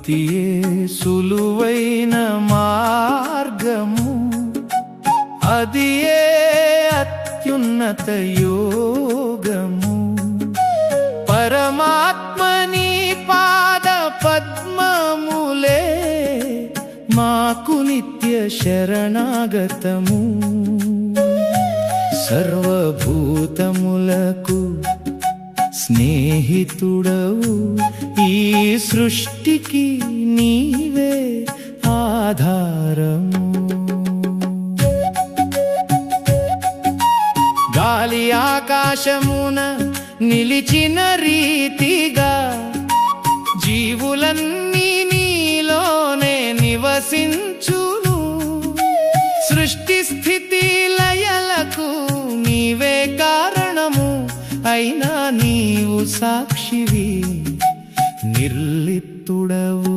భక్తియే సులువైన మార్గము, అది ఏ అత్యున్నత యోగము. పరమాత్మని పాద పద్మములే మాకు నిత్య శరణాగతము. సర్వభూతములకు స్నేహితుడవు, ఈ సృష్టికి నీవే ఆధారము. గాలి ఆకాశమున నిలిచిన రీతిగా జీవులన్నీ నీలోనే నివసించును. సృష్టి స్థితి లయలకు నీవే కారణము, అయినా నీవు సాక్షివి నిర్లిప్తుడవు.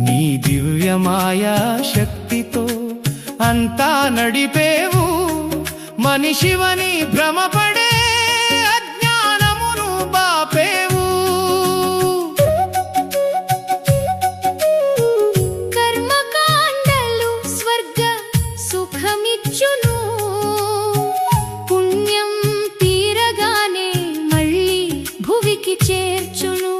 నీ దివ్యమాయా శక్తితో అంతా నడిపేవు, మనిషివని భ్రమపడే అజ్ఞానమును బాపేవు. కర్మకాండలు స్వర్గ సుఖమిచ్చును, పుణ్యం తీరగానే మళ్ళీ భువికి చేర్చును.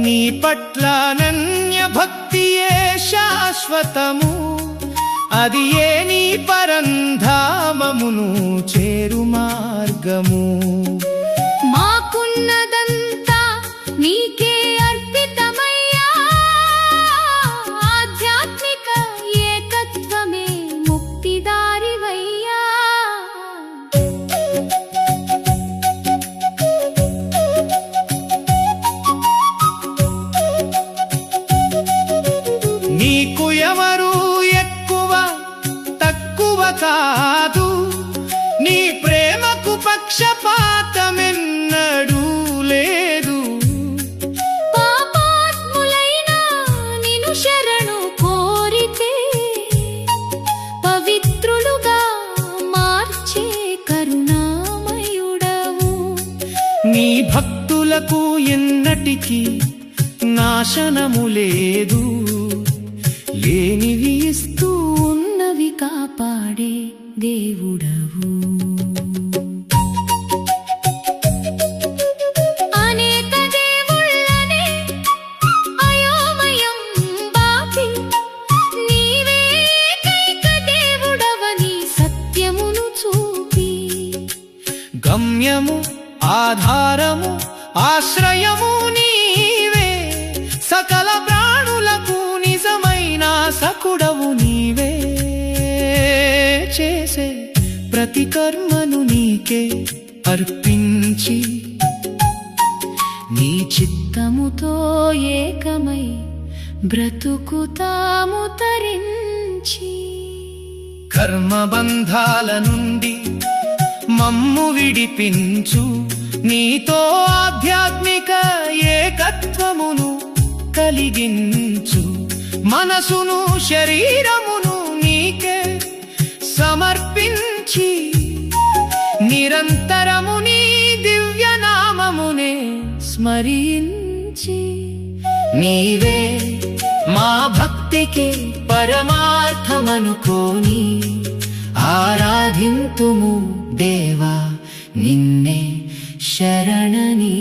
నీ పట్ల అనన్య భక్తియే శాశ్వతము, అది ఏ నీ పరంధామమును చేరు మార్గము. మాకున్నదంతా నీకే అర్పితమయ్యా, ఆధ్యాత్మిక ఏకత్వమే ముక్తిదారివయ్యా. నీకు ఎవరు ఎక్కువ తక్కువ కాదు, నీ ప్రేమకు పక్షపాతమెన్నడూ లేదు. పాపాత్ములైనా నిన్ను శరణు కోరితే పవిత్రులుగా మార్చే కరుణామయుడవు. నీ భక్తులకు ఎన్నటికీ నాశనము లేదు, లేనివి ఇస్తూ ఉన్నవి కాపాడే దేవుడవు. అనేక దేవుళ్ళనే అయోమయం బాపి నీవే ఏకైక దేవుడవని సత్యమును చూపి, గమ్యము ఆధారము ఆశ్రయము నీవే, సకల ప్రాణులకు నిజమైన సకుడవు నీవే. చేసే ప్రతి కర్మను నీకే అర్పించి, నీ చిత్తముతో ఏకమై బ్రతుకుతాము తరించి. కర్మబంధాల నుండి మమ్ము విడిపించు, నీతో ఆధ్యాత్మిక ఏకత్వమును కలిగించు. మనసును శరీరమును నీకే సమర్పించి, నిరంతరము నీ దివ్యనామమునే స్మరించి, నీవే మా భక్తికి పరమార్థమనుకోని ఆరాధింతుము దేవా నిన్నే శరణని.